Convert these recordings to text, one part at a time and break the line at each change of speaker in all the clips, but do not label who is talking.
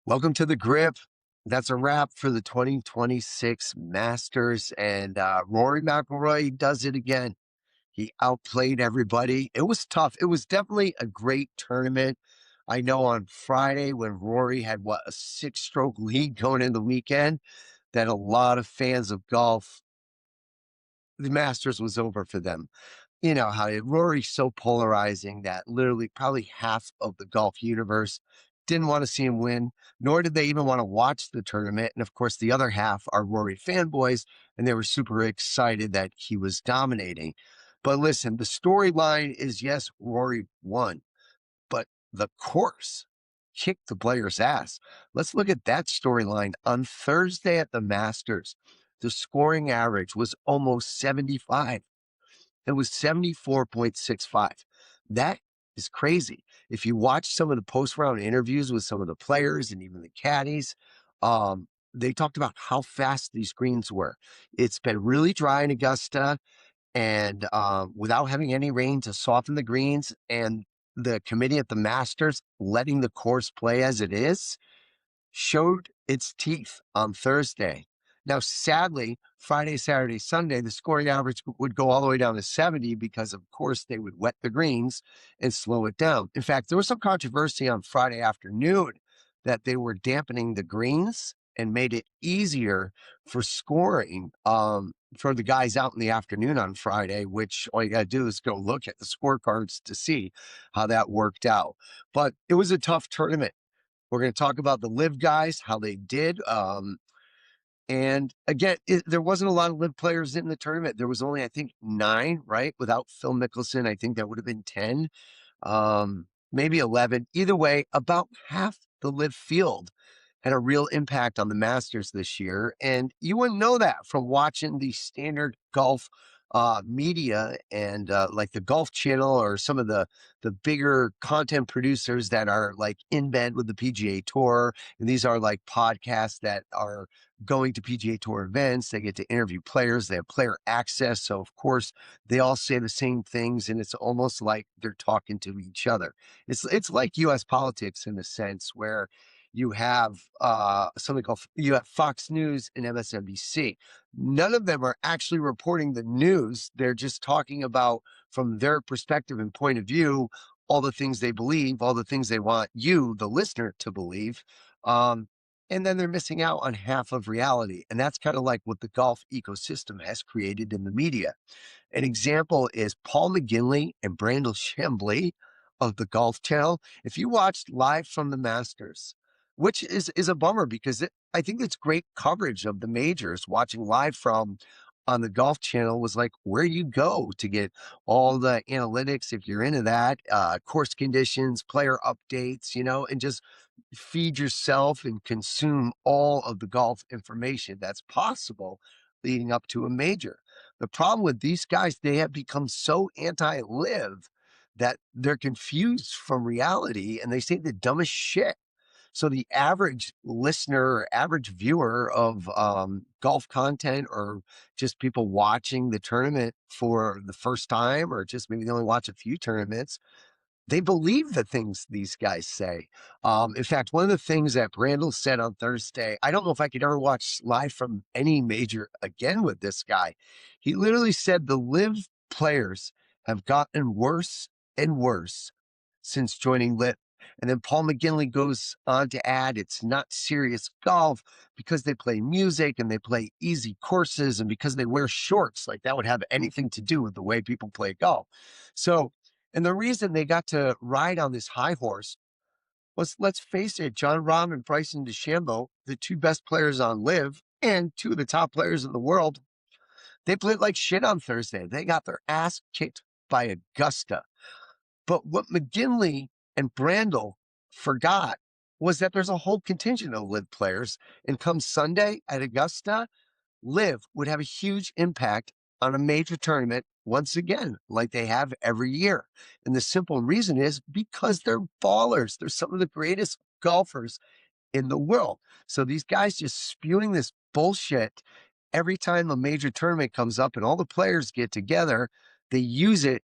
Welcome to the grip. That's a wrap for the 2026 Masters. And Rory McIlroy does it again. He outplayed everybody. It was tough. It was definitely a great tournament. I know on Friday when Rory had, a 6-stroke lead going in the weekend, that a lot of fans of golf, the Masters was over for them. You know how Rory's so polarizing that literally probably half of the golf universe didn't want to see him win, nor did they even want to watch the tournament. And of course, the other half are Rory fanboys, and they were super excited that he was dominating. But listen, the storyline is, yes, Rory won, but the course kicked the player's ass. Let's look at that storyline. On Thursday at the Masters, the scoring average was almost 75. It was 74.65. That is crazy. If you watch some of the post-round interviews with some of the players and even the caddies, they talked about how fast these greens were. It's been really dry in Augusta, and without having any rain to soften the greens, and the committee at the Masters letting the course play as it is, showed its teeth on Thursday. Now, sadly, Friday, Saturday, Sunday, the scoring average would go all the way down to 70 because, of course, they would wet the greens and slow it down. In fact, there was some controversy on Friday afternoon that they were dampening the greens and made it easier for scoring for the guys out in the afternoon on Friday, which all you got to do is go look at the scorecards to see how that worked out. But it was a tough tournament. We're going to talk about the LIV guys, how they did. And again, there wasn't a lot of LIV players in the tournament. There was only, I think, 9, right? Without Phil Mickelson, I think that would have been 10, maybe 11. Either way, about half the LIV field had a real impact on the Masters this year. And you wouldn't know that from watching the standard golf media and like the Golf Channel or some of the bigger content producers that are like in bed with the PGA Tour. And these are like podcasts that are going to PGA Tour events. They get to interview players. They have player access. So, of course, they all say the same things, and it's almost like they're talking to each other. It's like U.S. politics in a sense where you have something called, you have Fox News and MSNBC. None of them are actually reporting the news. They're just talking about, from their perspective and point of view, all the things they believe, all the things they want you, the listener, to believe. And then they're missing out on half of reality. And that's kind of like what the golf ecosystem has created in the media. An example is Paul McGinley and Brandel Chambly of the Golf Channel. If you watched Live from the Masters, which is a bummer because I think it's great coverage of the majors. Watching live from on the Golf Channel was like where you go to get all the analytics if you're into that, course conditions, player updates, and just feed yourself and consume all of the golf information that's possible leading up to a major. The problem with these guys, they have become so anti-LIV that they're confused from reality and they say the dumbest shit. So the average listener or average viewer of golf content, or just people watching the tournament for the first time, or just maybe they only watch a few tournaments, they believe the things these guys say. In fact, one of the things that Brandel said on Thursday, I don't know if I could ever watch live from any major again with this guy. He literally said the LIV players have gotten worse and worse since joining LIV. And then Paul McGinley goes on to add, it's not serious golf because they play music and they play easy courses and because they wear shorts. Like that would have anything to do with the way people play golf. So, and the reason they got to ride on this high horse was, let's face it, John Rahm and Bryson DeChambeau, the 2 best players on LIV and 2 of the top players in the world, they played like shit on Thursday. They got their ass kicked by Augusta. But what McGinley and Brandel forgot was that there's a whole contingent of LIV players. And come Sunday at Augusta, LIV would have a huge impact on a major tournament once again, like they have every year. And the simple reason is because they're ballers. They're some of the greatest golfers in the world. So these guys just spewing this bullshit every time a major tournament comes up and all the players get together, they use it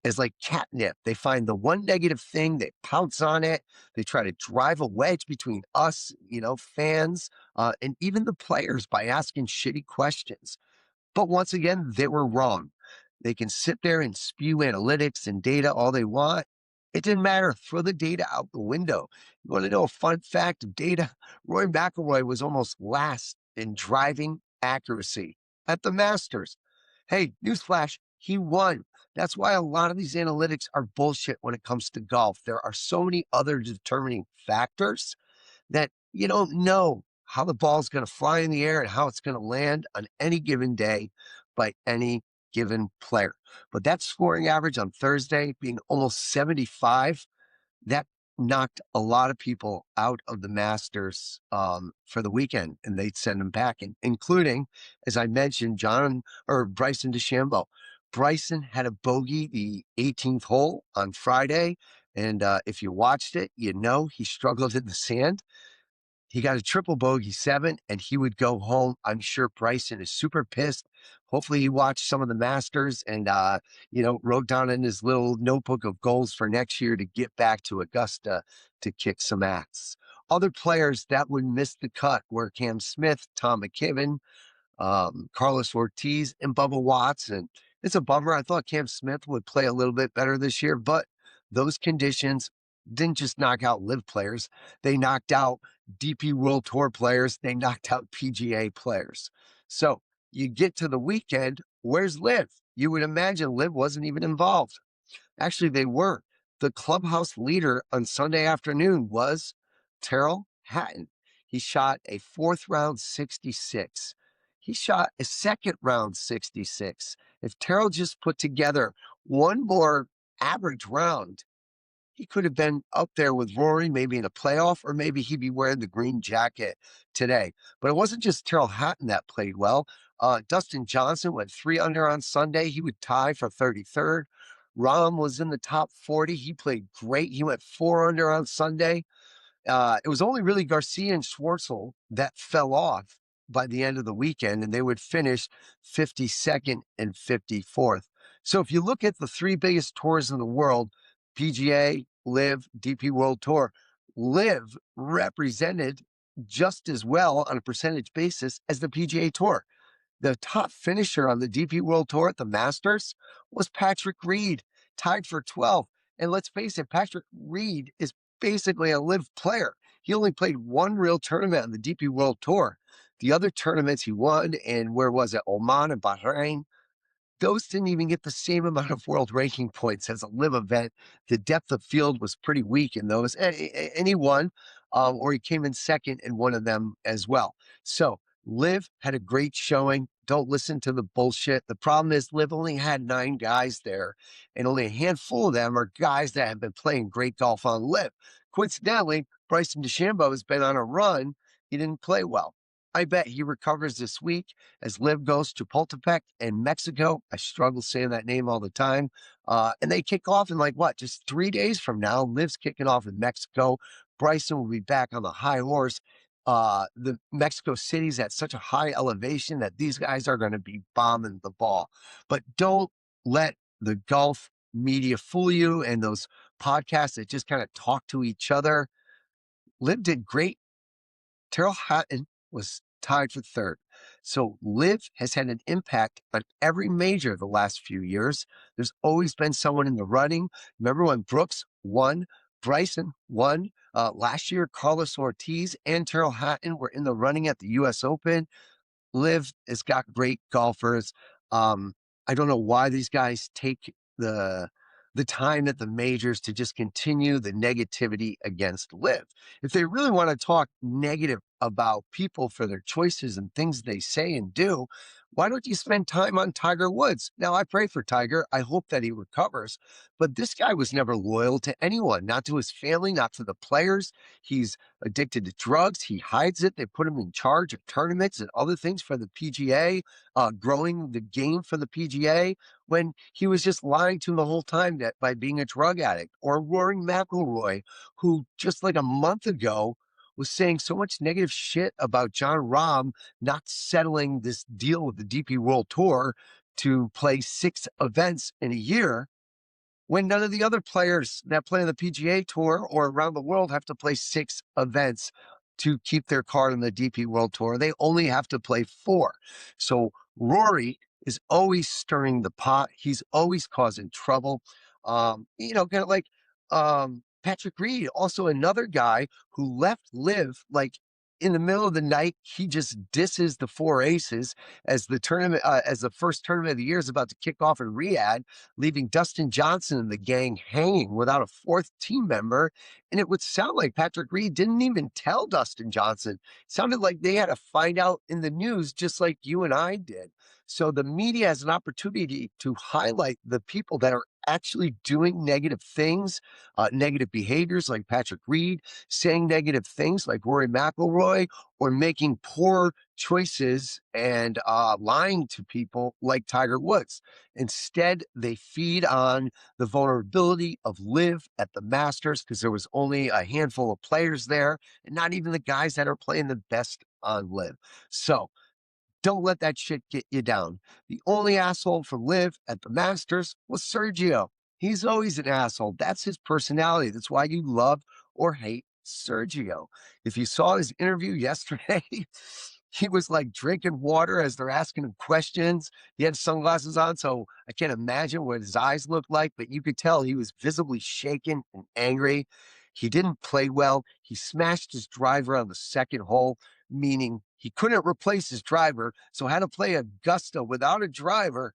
is like catnip. They find the one negative thing, they pounce on it. They try to drive a wedge between us, fans, and even the players by asking shitty questions. But once again, they were wrong. They can sit there and spew analytics and data all they want. It didn't matter. Throw the data out the window. You want to know a fun fact of data? Roy McIlroy was almost last in driving accuracy at the Masters. Hey, newsflash, he won. That's why a lot of these analytics are bullshit when it comes to golf. There are so many other determining factors that you don't know how the ball's going to fly in the air and how it's going to land on any given day by any given player. But that scoring average on Thursday being almost 75, that knocked a lot of people out of the Masters for the weekend, and they'd send them back, including, as I mentioned, Bryson DeChambeau. Bryson had a bogey the 18th hole on Friday, and if you watched it, he struggled in the sand. He got a triple bogey 7, and he would go home. I'm sure Bryson is super pissed. Hopefully he watched some of the Masters and, wrote down in his little notebook of goals for next year to get back to Augusta to kick some ass. Other players that would miss the cut were Cam Smith, Tom McKibben, Carlos Ortiz, and Bubba Watson. It's a bummer. I thought Cam Smith would play a little bit better this year, but those conditions didn't just knock out LIV players. They knocked out DP World Tour players. They knocked out PGA players. So you get to the weekend, where's LIV? You would imagine LIV wasn't even involved. Actually, they were. The clubhouse leader on Sunday afternoon was Tyrell Hatton. He shot a 4th round 66. He shot a 2nd round 66. If Tyrell just put together one more average round, he could have been up there with Rory, maybe in a playoff, or maybe he'd be wearing the green jacket today. But it wasn't just Tyrell Hatton that played well. Dustin Johnson went 3 under on Sunday. He would tie for 33rd. Rahm was in the top 40. He played great. He went 4 under on Sunday. It was only really Garcia and Schwartzel that fell off by the end of the weekend, and they would finish 52nd and 54th. So if you look at the 3 biggest tours in the world, PGA, LIV, DP World Tour, LIV represented just as well on a percentage basis as the PGA Tour. The top finisher on the DP World Tour at the Masters was Patrick Reed, tied for 12th. And let's face it, Patrick Reed is basically a LIV player. He only played one real tournament on the DP World Tour. The other tournaments he won, and where was it? Oman and Bahrain. Those didn't even get the same amount of world ranking points as a LIV event. The depth of field was pretty weak in those. And he won, or he came in second in one of them as well. So LIV had a great showing. Don't listen to the bullshit. The problem is LIV only had 9 guys there, and only a handful of them are guys that have been playing great golf on LIV. Coincidentally, Bryson DeChambeau has been on a run. He didn't play well. I bet he recovers this week as LIV goes to Chapultepec in Mexico. I struggle saying that name all the time. And they kick off in just 3 days from now. LIV's kicking off in Mexico. Bryson will be back on the high horse. The Mexico City's at such a high elevation that these guys are going to be bombing the ball. But don't let the golf media fool you and those podcasts that just kind of talk to each other. LIV did great. Tyrell Hatton was tied for 3rd. So LIV has had an impact on every major the last few years. There's always been someone in the running. Remember when Brooks won, Bryson won. Last year, Carlos Ortiz and Tyrell Hatton were in the running at the U.S. Open. LIV has got great golfers. I don't know why these guys take the time at the majors to just continue the negativity against LIV. If they really want to talk negative about people for their choices and things they say and do, why don't you spend time on Tiger Woods? Now, I pray for Tiger. I hope that he recovers. But this guy was never loyal to anyone, not to his family, not to the players. He's addicted to drugs. He hides it. They put him in charge of tournaments and other things for the PGA, growing the game for the PGA, when he was just lying to him the whole time that by being a drug addict. Or Rory McIlroy, who just like a month ago was saying so much negative shit about Jon Rahm not settling this deal with the DP World Tour to play 6 events in a year. when none of the other players that play on the PGA Tour or around the world have to play 6 events to keep their card on the DP World Tour. They only have to play 4. So Rory is always stirring the pot. He's always causing trouble. Kind of like Patrick Reed, also another guy who left LIV like in the middle of the night. He just disses the 4 aces as the tournament, as the first tournament of the year is about to kick off in Riyadh, leaving Dustin Johnson and the gang hanging without a 4th team member. And it would sound like Patrick Reed didn't even tell Dustin Johnson. It sounded like they had to find out in the news, just like you and I did. So the media has an opportunity to highlight the people that are actually doing negative things, negative behaviors like Patrick Reed, saying negative things like Rory McIlroy, or making poor choices and lying to people like Tiger Woods. Instead, they feed on the vulnerability of LIV at the Masters because there was only a handful of players there, and not even the guys that are playing the best on LIV. So don't let that shit get you down. The only asshole for LIV at the Masters was Sergio. He's always an asshole. That's his personality. That's why you love or hate Sergio. If you saw his interview yesterday, he was like drinking water as they're asking him questions. He had sunglasses on, so I can't imagine what his eyes looked like, but you could tell he was visibly shaken and angry. He didn't play well. He smashed his driver on the second hole, meaning he couldn't replace his driver, so had to play Augusta without a driver.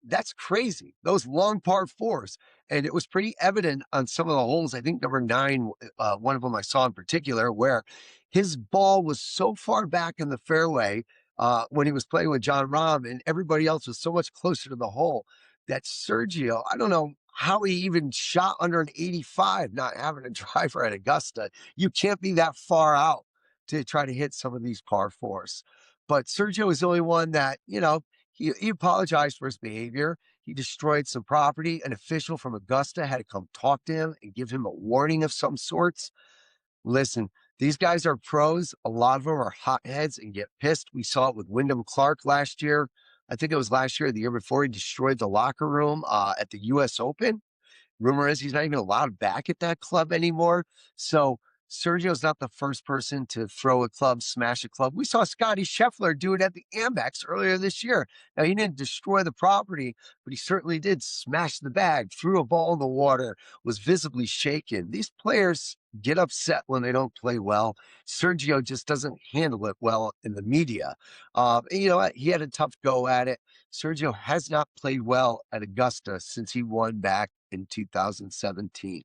That's crazy. Those long par 4s. And it was pretty evident on some of the holes. I think number 9, one of them I saw in particular, where his ball was so far back in the fairway when he was playing with John Rahm, and everybody else was so much closer to the hole that Sergio, I don't know how he even shot under an 85, not having a driver at Augusta. You can't be that far out to try to hit some of these par 4s. But Sergio is the only one that, he apologized for his behavior. He destroyed some property. An official from Augusta had to come talk to him and give him a warning of some sorts. Listen, these guys are pros. A lot of them are hotheads and get pissed. We saw it with Wyndham Clark last year. I think it was last year or the year before. He destroyed the locker room at the U.S. Open. Rumor is he's not even allowed back at that club anymore. So Sergio's not the first person to throw a club, smash a club. We saw Scotty Scheffler do it at the Amex earlier this year. Now, he didn't destroy the property, but he certainly did smash the bag, threw a ball in the water, was visibly shaken. These players get upset when they don't play well. Sergio just doesn't handle it well in the media. You know what? He had a tough go at it. Sergio has not played well at Augusta since he won back in 2017.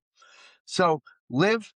So LIV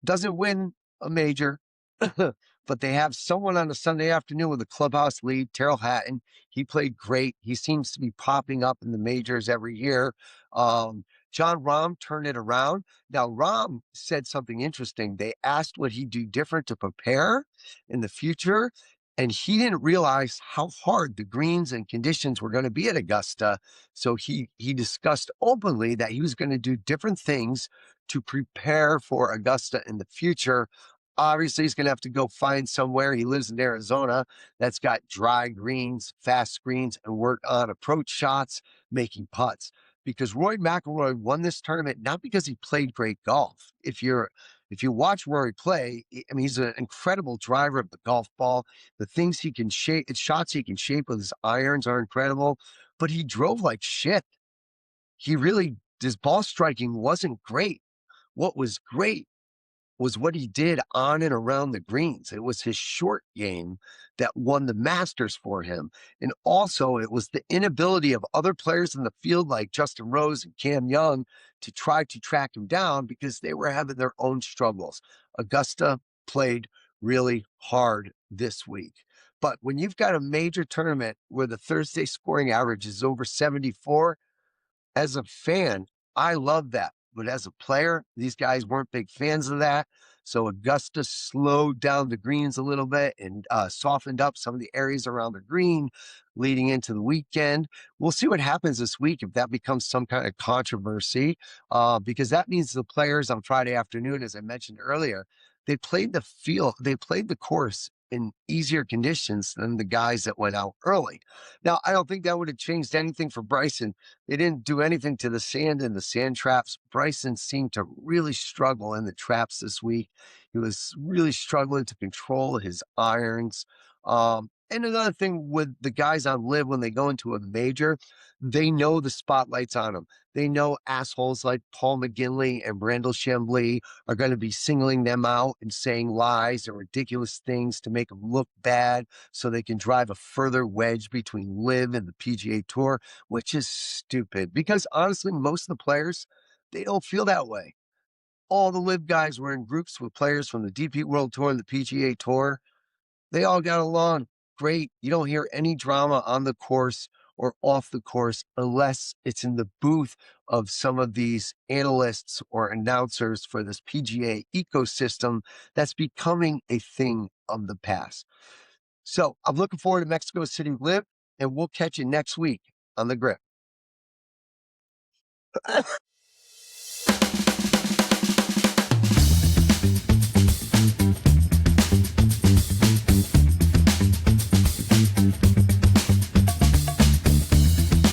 doesn't win a major, but they have someone on a Sunday afternoon with a clubhouse lead, Tyrell Hatton. He played great. He seems to be popping up in the majors every year. John Rahm turned it around. Now, Rahm said something interesting. They asked what he'd do different to prepare in the future, and he didn't realize how hard the greens and conditions were going to be at Augusta. So he discussed openly that he was going to do different things to prepare for Augusta in the future. Obviously, he's going to have to go find somewhere. He lives in Arizona that's got dry greens, fast greens, and work on approach shots, making putts. Because Rory McIlroy won this tournament not because he played great golf. If you watch Rory play, I mean, he's an incredible driver of the golf ball. The things he can shape, shots he can shape with his irons are incredible. But he drove like shit. His ball striking wasn't great. What was great was what he did on and around the greens. It was his short game that won the Masters for him. And also, it was the inability of other players in the field like Justin Rose and Cam Young to try to track him down because they were having their own struggles. Augusta played really hard this week. But when you've got a major tournament where the Thursday scoring average is over 74, as a fan, I love that. But as a player, these guys weren't big fans of that. So Augusta slowed down the greens a little bit and softened up some of the areas around the green leading into the weekend. We'll see what happens this week if that becomes some kind of controversy, because that means the players on Friday afternoon, as I mentioned earlier, they played the course in easier conditions than the guys that went out early. Now, I don't think that would have changed anything for Bryson. They didn't do anything to the sand and the sand traps. Bryson seemed to really struggle in the traps this week. He was really struggling to control his irons. And another thing with the guys on LIV, when they go into a major, they know the spotlight's on them. They know assholes like Paul McGinley and Randall Chambly are going to be singling them out and saying lies and ridiculous things to make them look bad so they can drive a further wedge between LIV and the PGA Tour, which is stupid because honestly, most of the players, they don't feel that way. All the LIV guys were in groups with players from the DP World Tour and the PGA Tour. They all got along great. You don't hear any drama on the course or off the course unless it's in the booth of some of these analysts or announcers for this PGA ecosystem that's becoming a thing of the past. So I'm looking forward to Mexico City LIV, and we'll catch you next week on the Grip.